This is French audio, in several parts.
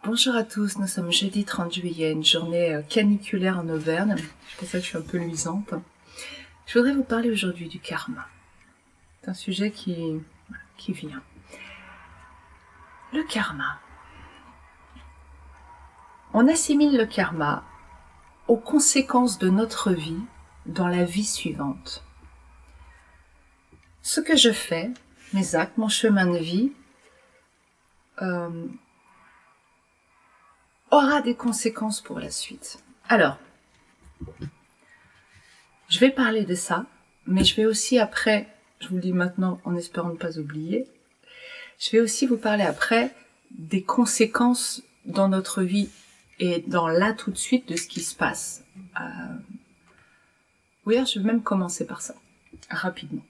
Bonjour à tous, nous sommes jeudi 30 juillet, une journée caniculaire en Auvergne. C'est pour ça que je suis un peu luisante. Je voudrais vous parler aujourd'hui du karma. C'est un sujet qui vient. Le karma. On assimile le karma aux conséquences de notre vie dans la vie suivante. Ce que je fais, mes actes, mon chemin de vie, aura des conséquences pour la suite. Alors, je vais parler de ça, mais je vais aussi après, je vous le dis maintenant en espérant ne pas oublier, je vais aussi vous parler après des conséquences dans notre vie et dans là tout de suite de ce qui se passe. Oui, je vais même commencer par ça, rapidement.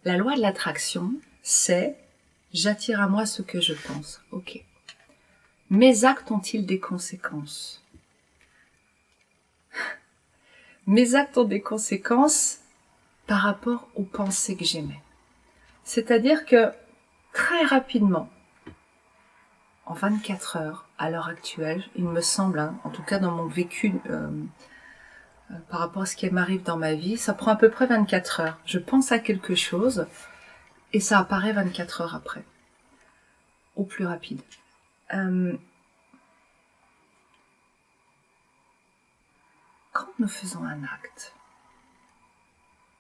La loi de l'attraction, c'est j'attire à moi ce que je pense. Ok. Mes actes ont-ils des conséquences? Mes actes ont des conséquences par rapport aux pensées que j'aimais. C'est-à-dire que très rapidement, en 24 heures, à l'heure actuelle, il me semble, en tout cas dans mon vécu par rapport à ce qui m'arrive dans ma vie, ça prend à peu près 24 heures. Je pense à quelque chose et ça apparaît 24 heures après, au plus rapide. Quand nous faisons un acte,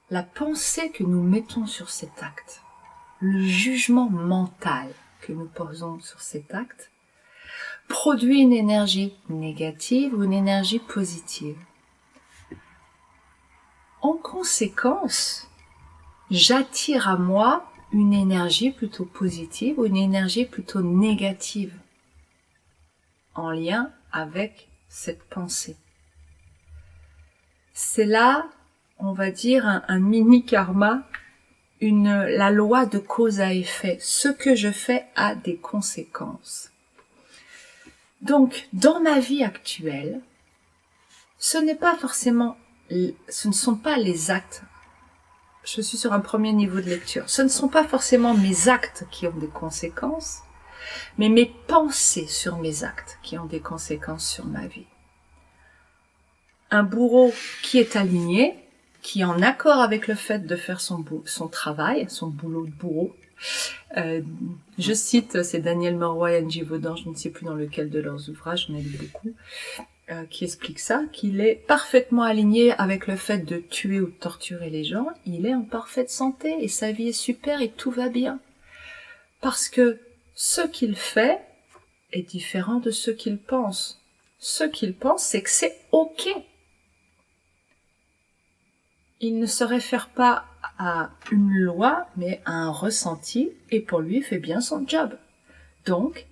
la pensée que nous mettons sur cet acte, le jugement mental que nous posons sur cet acte, produit une énergie négative ou une énergie positive. En conséquence, j'attire à moi une énergie plutôt positive ou une énergie plutôt négative en lien avec cette pensée. C'est là, on va dire, un mini karma, la loi de cause à effet. Ce que je fais a des conséquences. Donc, dans ma vie actuelle, ce ne sont pas les actes. Je suis sur un premier niveau de lecture. Ce ne sont pas forcément mes actes qui ont des conséquences, mais mes pensées sur mes actes qui ont des conséquences sur ma vie. Un bourreau qui est aligné, qui est en accord avec le fait de faire son travail, son boulot de bourreau. Je cite, c'est Daniel Moroy et Angie Vaudan, je ne sais plus dans lequel de leurs ouvrages, j'en ai lu beaucoup, qui explique ça, qu'il est parfaitement aligné avec le fait de tuer ou de torturer les gens, il est en parfaite santé et sa vie est super et tout va bien. Parce que ce qu'il fait est différent de ce qu'il pense. Ce qu'il pense, c'est que c'est ok. Il ne se réfère pas à une loi, mais à un ressenti, et pour lui, il fait bien son job. Donc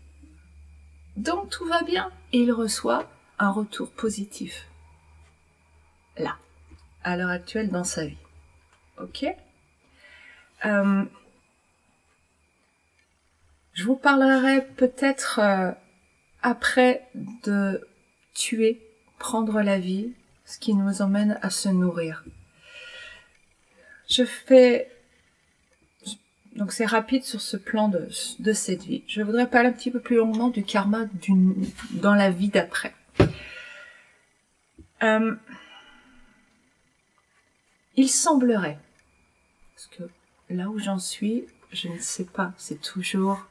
tout va bien, et il reçoit un retour positif. Là, à l'heure actuelle dans sa vie. Ok? Je vous parlerai peut-être après de tuer, prendre la vie, ce qui nous emmène à se nourrir. Donc c'est rapide sur ce plan de cette vie. Je voudrais parler un petit peu plus longuement du karma dans la vie d'après. Il semblerait, parce que là où j'en suis, je ne sais pas, c'est toujours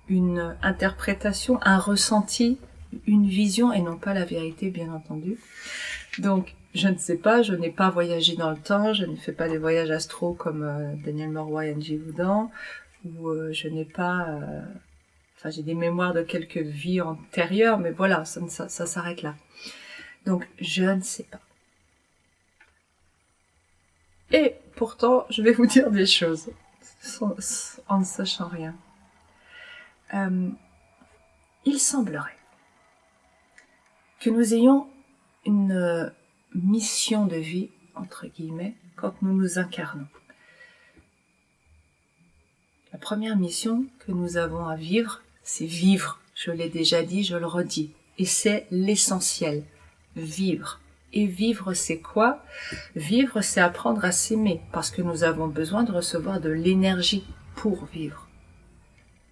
une interprétation, un ressenti, une vision et non pas la vérité, bien entendu. Donc, je ne sais pas, je n'ai pas voyagé dans le temps, je ne fais pas des voyages astro comme Daniel Moroy et Angie Vaudan, ou je n'ai pas... Enfin, j'ai des mémoires de quelques vies antérieures, mais voilà, ça s'arrête là. Donc, je ne sais pas. Et pourtant, je vais vous dire des choses, en ne sachant rien. Il semblerait que nous ayons une mission de vie, entre guillemets, quand nous nous incarnons. La première mission que nous avons à vivre, c'est vivre. Je l'ai déjà dit, je le redis. Et c'est l'essentiel. Vivre. Et vivre, c'est quoi? Vivre, c'est apprendre à s'aimer, parce que nous avons besoin de recevoir de l'énergie pour vivre.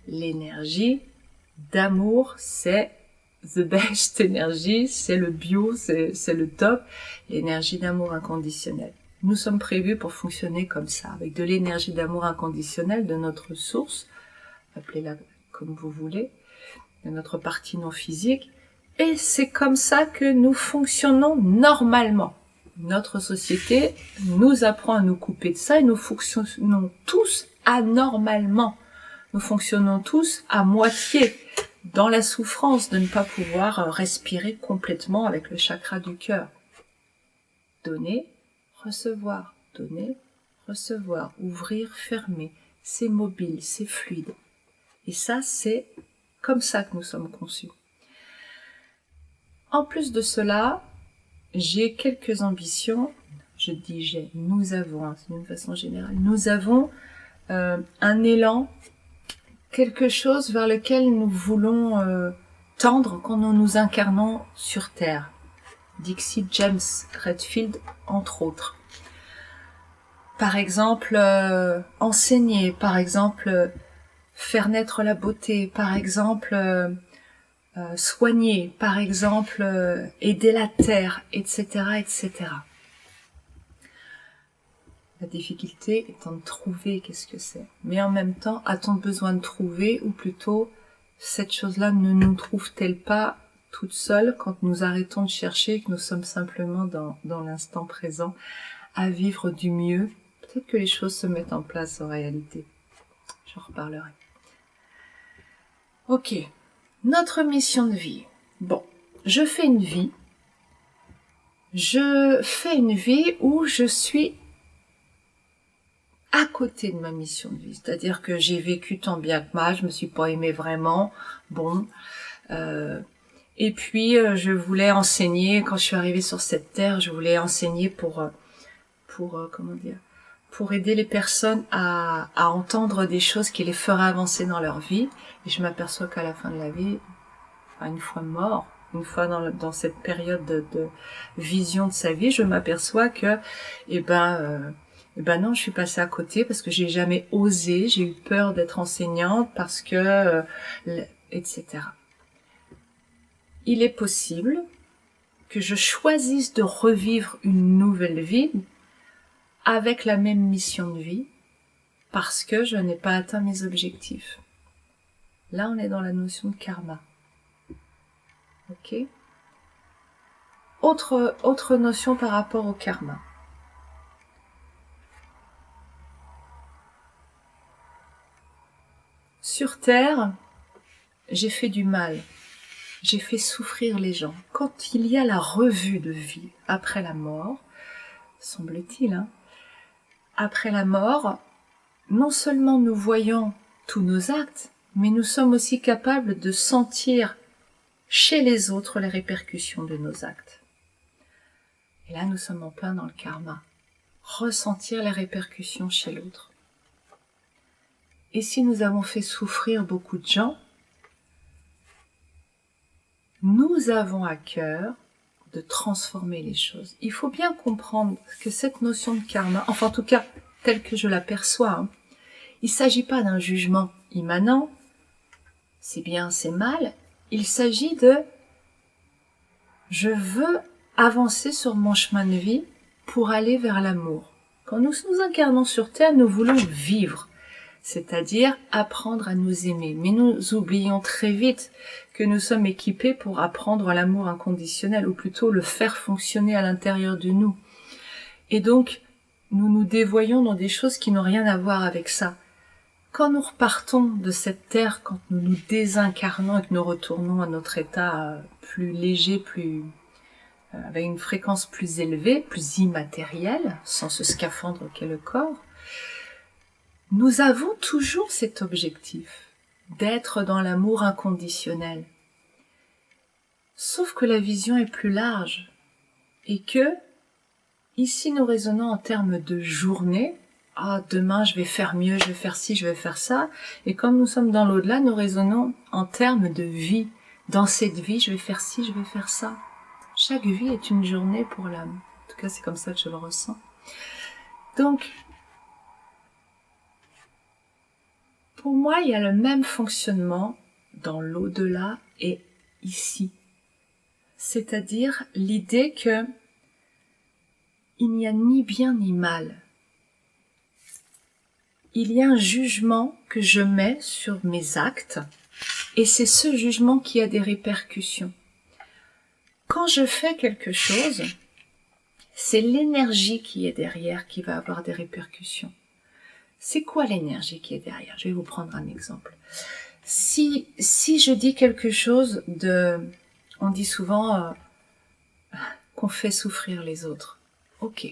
L'énergie d'amour, c'est the best énergie, c'est le bio, c'est le top, l'énergie d'amour inconditionnel. Nous sommes prévus pour fonctionner comme ça, avec de l'énergie d'amour inconditionnel de notre source, appelez-la comme vous voulez, de notre partie non physique, et c'est comme ça que nous fonctionnons normalement. Notre société nous apprend à nous couper de ça et nous fonctionnons tous anormalement. Nous fonctionnons tous à moitié dans la souffrance de ne pas pouvoir respirer complètement avec le chakra du cœur. Donner, recevoir, donner, recevoir, ouvrir, fermer, c'est mobile, c'est fluide. Et ça, c'est comme ça que nous sommes conçus. En plus de cela, j'ai quelques ambitions. Je dis j'ai, nous avons, c'est d'une façon générale, nous avons un élan, quelque chose vers lequel nous voulons tendre quand nous nous incarnons sur Terre. Dixie James Redfield, entre autres. Par exemple, enseigner, par exemple, faire naître la beauté, par exemple, soigner, par exemple, aider la terre, etc., etc. La difficulté étant de trouver qu'est-ce que c'est. Mais en même temps, a-t-on besoin de trouver, ou plutôt, cette chose-là ne nous trouve-t-elle pas toute seule quand nous arrêtons de chercher et que nous sommes simplement dans l'instant présent à vivre du mieux? Peut-être que les choses se mettent en place en réalité. J'en reparlerai. Ok, notre mission de vie. Bon, je fais une vie où je suis à côté de ma mission de vie. C'est-à-dire que j'ai vécu tant bien que mal, je me suis pas aimée vraiment. Bon, et puis je voulais enseigner, quand je suis arrivée sur cette terre, je voulais enseigner pour aider les personnes à entendre des choses qui les feraient avancer dans leur vie. Et je m'aperçois qu'à la fin de la vie, une fois mort, une fois dans cette période de vision de sa vie, je m'aperçois que, non, je suis passée à côté parce que j'ai jamais osé, j'ai eu peur d'être enseignante parce que, etc. Il est possible que je choisisse de revivre une nouvelle vie avec la même mission de vie parce que je n'ai pas atteint mes objectifs. Là, on est dans la notion de karma. Ok ? Autre notion par rapport au karma. Sur Terre, j'ai fait du mal. J'ai fait souffrir les gens. Quand il y a la revue de vie après la mort, semble-t-il, après la mort, non seulement nous voyons tous nos actes, mais nous sommes aussi capables de sentir chez les autres les répercussions de nos actes. Et là, nous sommes en plein dans le karma. Ressentir les répercussions chez l'autre. Et si nous avons fait souffrir beaucoup de gens, nous avons à cœur de transformer les choses. Il faut bien comprendre que cette notion de karma, enfin en tout cas, telle que je l'aperçois, il ne s'agit pas d'un jugement immanent, c'est bien, c'est mal, il s'agit de je veux avancer sur mon chemin de vie pour aller vers l'amour. Quand nous nous incarnons sur Terre, nous voulons vivre, c'est-à-dire apprendre à nous aimer. Mais nous oublions très vite que nous sommes équipés pour apprendre l'amour inconditionnel, ou plutôt le faire fonctionner à l'intérieur de nous. Et donc, nous nous dévoyons dans des choses qui n'ont rien à voir avec ça. Quand nous repartons de cette terre, quand nous nous désincarnons et que nous retournons à notre état plus léger, avec une fréquence plus élevée, plus immatérielle, sans ce scaphandre qu'est le corps, nous avons toujours cet objectif d'être dans l'amour inconditionnel. Sauf que la vision est plus large et que, ici nous raisonnons en termes de journée. Demain je vais faire mieux, je vais faire ci, je vais faire ça. Et comme nous sommes dans l'au-delà, nous raisonnons en termes de vie. Dans cette vie, je vais faire ci, je vais faire ça. Chaque vie est une journée pour l'âme. En tout cas, c'est comme ça que je le ressens. Donc, Pour moi, il y a le même fonctionnement dans l'au-delà et ici. C'est-à-dire l'idée que il n'y a ni bien ni mal. Il y a un jugement que je mets sur mes actes et c'est ce jugement qui a des répercussions. Quand je fais quelque chose, c'est l'énergie qui est derrière qui va avoir des répercussions. C'est quoi l'énergie qui est derrière? Je vais vous prendre un exemple. Si je dis quelque chose on dit souvent qu'on fait souffrir les autres. Ok.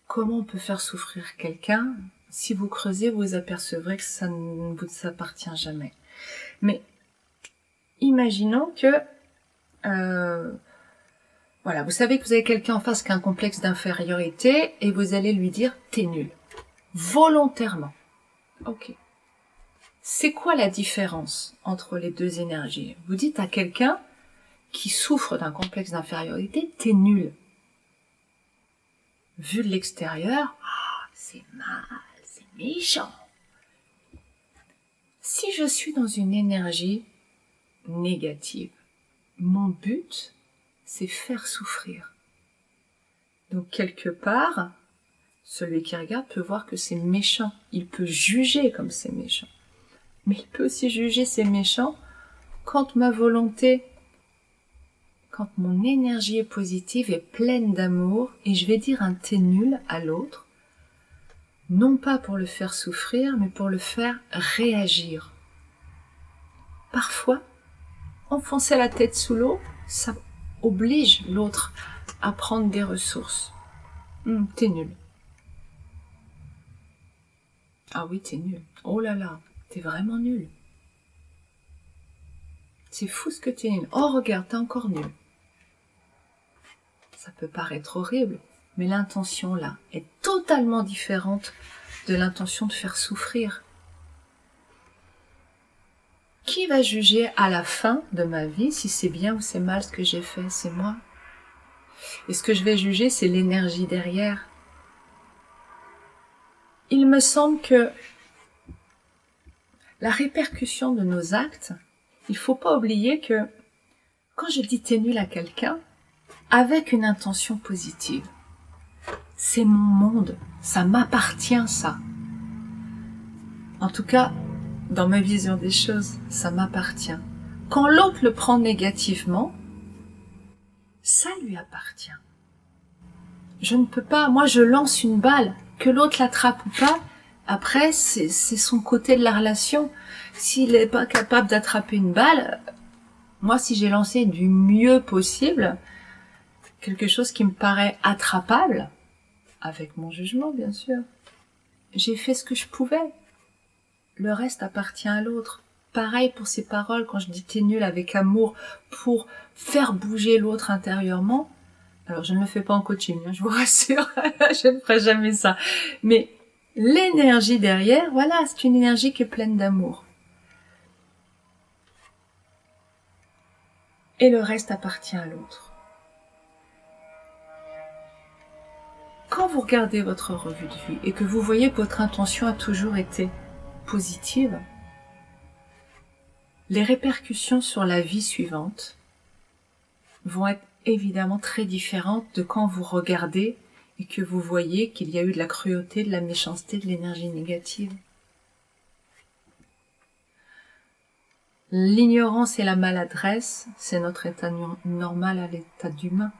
Comment on peut faire souffrir quelqu'un? Si vous creusez, vous apercevrez que ça ne vous appartient jamais. Mais imaginons que voilà, vous savez que vous avez quelqu'un en face qui a un complexe d'infériorité et vous allez lui dire « t'es nul ». Volontairement. Ok. C'est quoi la différence entre les deux énergies? Vous dites à quelqu'un qui souffre d'un complexe d'infériorité « t'es nul ». Vu de l'extérieur, c'est mal, c'est méchant. Si je suis dans une énergie négative, mon but, c'est faire souffrir. Donc quelque part, celui qui regarde peut voir que c'est méchant. Il peut juger comme c'est méchant. Mais il peut aussi juger c'est méchant quand ma volonté, quand mon énergie est positive et pleine d'amour, et je vais dire un t'es nul à l'autre, non pas pour le faire souffrir, mais pour le faire réagir. Parfois, enfoncer la tête sous l'eau, ça oblige l'autre à prendre des ressources. T'es nul. Ah oui, t'es nul. Oh là là, t'es vraiment nul. C'est fou ce que t'es nul. Oh regarde, t'es encore nul. Ça peut paraître horrible, mais l'intention là est totalement différente de l'intention de faire souffrir. Qui va juger à la fin de ma vie si c'est bien ou c'est mal ce que j'ai fait? C'est moi. Et ce que je vais juger, c'est l'énergie derrière. Il me semble que la répercussion de nos actes, il faut pas oublier que quand je dis t'es nul à quelqu'un, avec une intention positive, c'est mon monde, ça m'appartient ça. En tout cas, dans ma vision des choses, ça m'appartient. Quand l'autre le prend négativement, ça lui appartient. Je ne peux pas, moi je lance une balle, que l'autre l'attrape ou pas, après c'est son côté de la relation. S'il n'est pas capable d'attraper une balle, moi si j'ai lancé du mieux possible, quelque chose qui me paraît attrapable, avec mon jugement bien sûr, j'ai fait ce que je pouvais. Le reste appartient à l'autre. Pareil pour ces paroles, quand je dis t'es nul avec amour, pour faire bouger l'autre intérieurement. Alors je ne le fais pas en coaching, je vous rassure, je ne ferai jamais ça. Mais l'énergie derrière, voilà, c'est une énergie qui est pleine d'amour. Et le reste appartient à l'autre. Quand vous regardez votre revue de vie et que vous voyez que votre intention a toujours été positive, les répercussions sur la vie suivante vont être évidemment très différentes de quand vous regardez et que vous voyez qu'il y a eu de la cruauté, de la méchanceté, de l'énergie négative. L'ignorance et la maladresse, c'est notre état normal à l'état d'humain.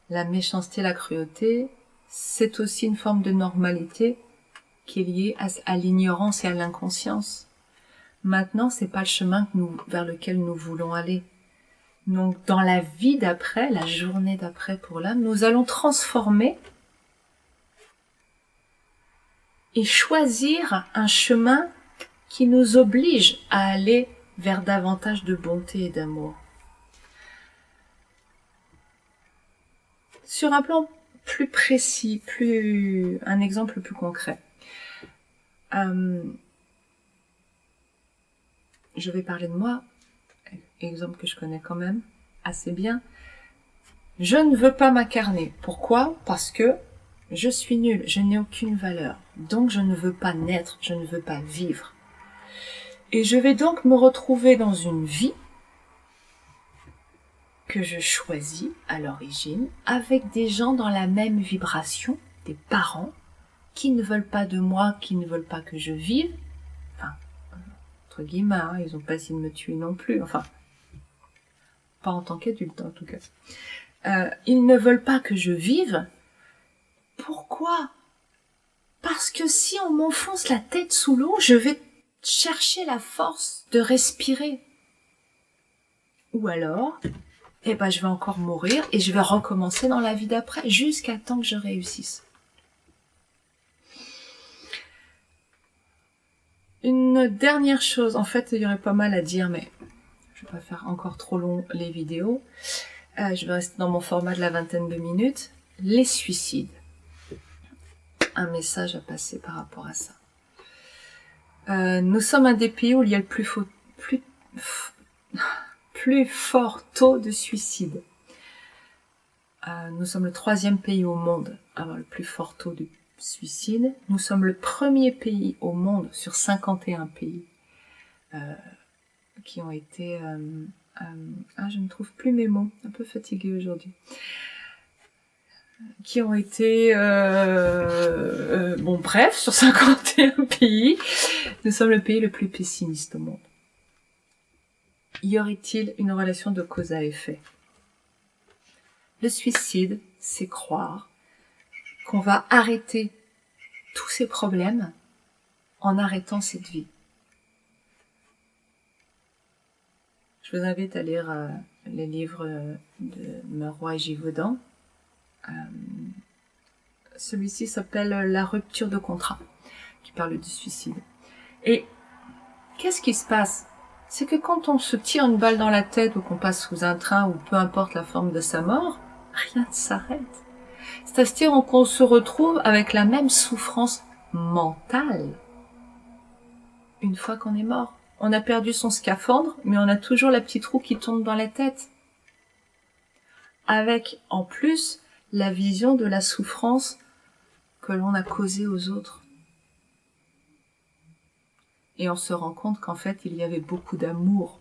La méchanceté, la cruauté, c'est aussi une forme de normalité qui est liée à l'ignorance et à l'inconscience. Maintenant, c'est pas le chemin vers lequel nous voulons aller. Donc, dans la vie d'après, la journée d'après pour l'âme, nous allons transformer et choisir un chemin qui nous oblige à aller vers davantage de bonté et d'amour. Sur un plan plus précis, un exemple plus concret. Je vais parler de moi, exemple que je connais quand même assez bien. Je ne veux pas m'incarner. Pourquoi? Parce que Je suis nul, je n'ai aucune valeur. Donc je ne veux pas naître, je ne veux pas vivre. Et je vais donc me retrouver dans une vie que je choisis à l'origine avec des gens dans la même vibration, des parents qui ne veulent pas de moi, qui ne veulent pas que je vive. Enfin, entre guillemets, hein, ils n'ont pas essayé de me tuer non plus. Enfin, pas en tant qu'adulte en tout cas. Ils ne veulent pas que je vive. Pourquoi ? Parce que si on m'enfonce la tête sous l'eau, je vais chercher la force de respirer. Ou alors, je vais encore mourir et je vais recommencer dans la vie d'après jusqu'à temps que je réussisse. Une dernière chose, en fait, il y aurait pas mal à dire, mais je vais pas faire encore trop long les vidéos. Je vais rester dans mon format de la 20aine de minutes. Les suicides. Un message à passer par rapport à ça. Nous sommes un des pays où il y a le plus fort taux de suicide. Nous sommes le 3e pays au monde à avoir le plus fort taux de suicide. Nous sommes le 1er pays au monde sur 51 pays qui ont été... je ne trouve plus mes mots, un peu fatiguée aujourd'hui. Qui ont été... bref, sur 51 pays, nous sommes le pays le plus pessimiste au monde. Y aurait-il une relation de cause à effet ? Le suicide, c'est croire qu'on va arrêter tous ces problèmes en arrêtant cette vie. Je vous invite à lire les livres de Meroy Givaudan. Celui-ci s'appelle La rupture de contrat, qui parle du suicide. Et qu'est-ce qui se passe ? C'est que quand on se tire une balle dans la tête ou qu'on passe sous un train ou peu importe la forme de sa mort, rien ne s'arrête. C'est-à-dire qu'on se retrouve avec la même souffrance mentale une fois qu'on est mort. On a perdu son scaphandre, mais on a toujours la petite roue qui tourne dans la tête. Avec, en plus, la vision de la souffrance que l'on a causée aux autres. Et on se rend compte qu'en fait, il y avait beaucoup d'amour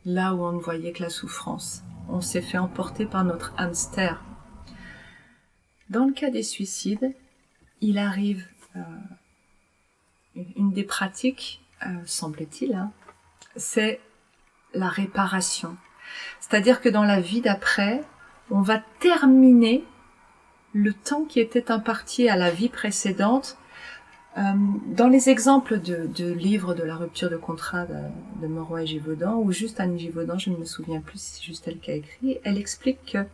là où on ne voyait que la souffrance. On s'est fait emporter par notre hamster. Dans le cas des suicides, il arrive une des pratiques, semble-t-il, c'est la réparation. C'est-à-dire que dans la vie d'après, on va terminer le temps qui était imparti à la vie précédente. Dans les exemples de livres de la rupture de contrat de Meroy Givaudan, ou juste Anne Givaudan, je ne me souviens plus si c'est juste elle qui a écrit, elle explique que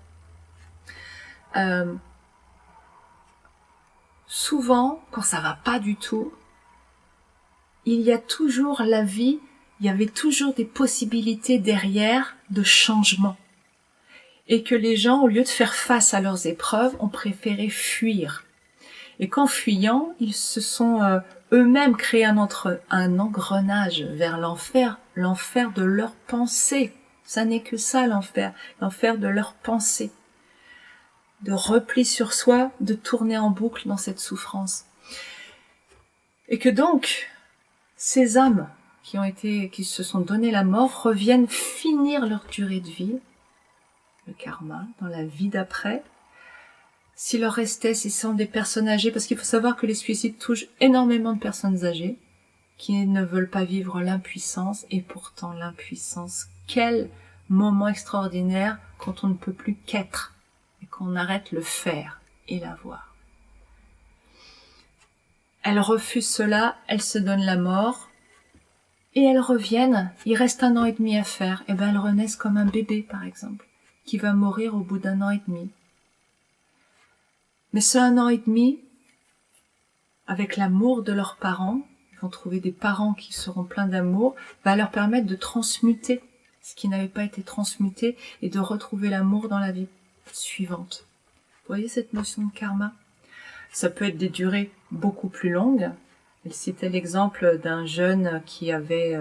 souvent, quand ça va pas du tout, il y a toujours la vie, il y avait toujours des possibilités derrière de changement. Et que les gens, au lieu de faire face à leurs épreuves, ont préféré fuir. Et qu'en fuyant, ils se sont eux-mêmes créé un engrenage vers l'enfer de leurs pensées. Ça n'est que ça l'enfer de leurs pensées. De repli sur soi, de tourner en boucle dans cette souffrance. Et que donc, ces âmes qui se sont donné la mort reviennent finir leur durée de vie, le karma, dans la vie d'après. S'il leur restait, si ce sont des personnes âgées, parce qu'il faut savoir que les suicides touchent énormément de personnes âgées qui ne veulent pas vivre l'impuissance, et pourtant l'impuissance, quel moment extraordinaire quand on ne peut plus qu'être et qu'on arrête le faire et l'avoir. Elles refusent cela, elles se donnent la mort et elles reviennent. Il reste 1 an et demi à faire. Et elles renaissent comme un bébé, par exemple, qui va mourir au bout d'1 an et demi. Mais ce 1 an et demi, avec l'amour de leurs parents, ils vont trouver des parents qui seront pleins d'amour, va leur permettre de transmuter ce qui n'avait pas été transmuté et de retrouver l'amour dans la vie suivante. Vous voyez cette notion de karma ? Ça peut être des durées beaucoup plus longues. Elle citait l'exemple d'un jeune qui avait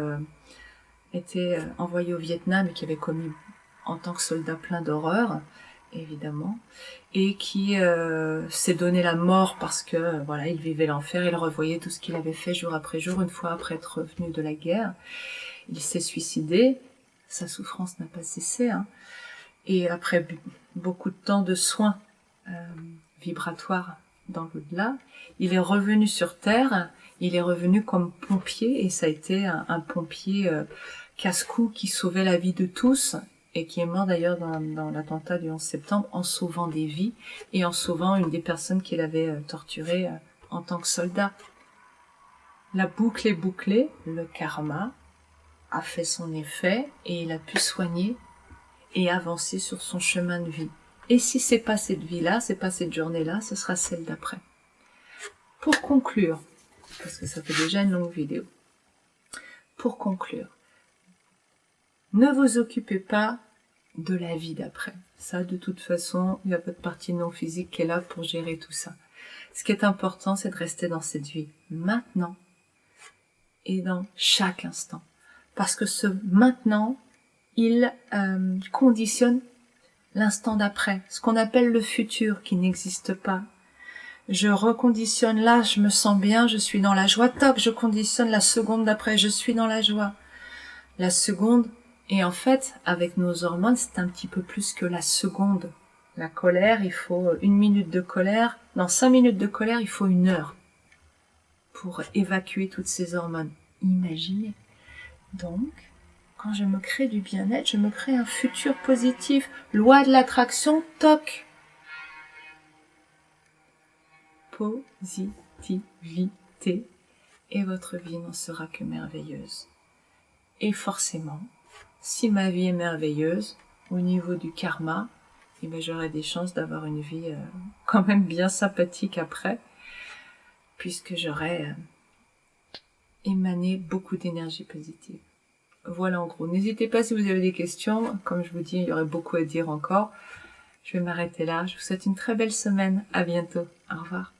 été envoyé au Vietnam et qui avait commis en tant que soldat plein d'horreurs. évidemment, et qui s'est donné la mort parce que voilà, il vivait l'enfer, il revoyait tout ce qu'il avait fait jour après jour, une fois après être revenu de la guerre. Il s'est suicidé, sa souffrance n'a pas cessé, hein. Et après beaucoup de temps de soins vibratoires dans l'au-delà, il est revenu sur Terre, il est revenu comme pompier, et ça a été un pompier casse-cou qui sauvait la vie de tous, et qui est mort d'ailleurs dans l'attentat du 11 septembre en sauvant des vies, et en sauvant une des personnes qu'il avait torturées en tant que soldat. La boucle est bouclée, le karma a fait son effet, et il a pu soigner et avancer sur son chemin de vie. Et si c'est pas cette vie-là, c'est pas cette journée-là, ce sera celle d'après. Pour conclure, parce que ça fait déjà une longue vidéo, pour conclure, ne vous occupez pas de la vie d'après. Ça, de toute façon, il y a votre partie non physique qui est là pour gérer tout ça. Ce qui est important, c'est de rester dans cette vie maintenant et dans chaque instant. Parce que ce maintenant, il conditionne l'instant d'après, ce qu'on appelle le futur qui n'existe pas. Je reconditionne là, je me sens bien, je suis dans la joie, toc, je conditionne la seconde d'après, je suis dans la joie. La seconde, et en fait, avec nos hormones, c'est un petit peu plus que la seconde. La colère, il faut 1 minute de colère, dans 5 minutes de colère, il faut 1 heure pour évacuer toutes ces hormones. Imaginez. Donc, quand je me crée du bien-être, je me crée un futur positif. Loi de l'attraction, toc. Positivité. Et votre vie n'en sera que merveilleuse. Et forcément, si ma vie est merveilleuse, au niveau du karma, eh ben, j'aurai des chances d'avoir une vie quand même bien sympathique après, puisque j'aurai émané beaucoup d'énergie positive. Voilà en gros. N'hésitez pas si vous avez des questions. Comme je vous dis, il y aurait beaucoup à dire encore. Je vais m'arrêter là. Je vous souhaite une très belle semaine. À bientôt. Au revoir.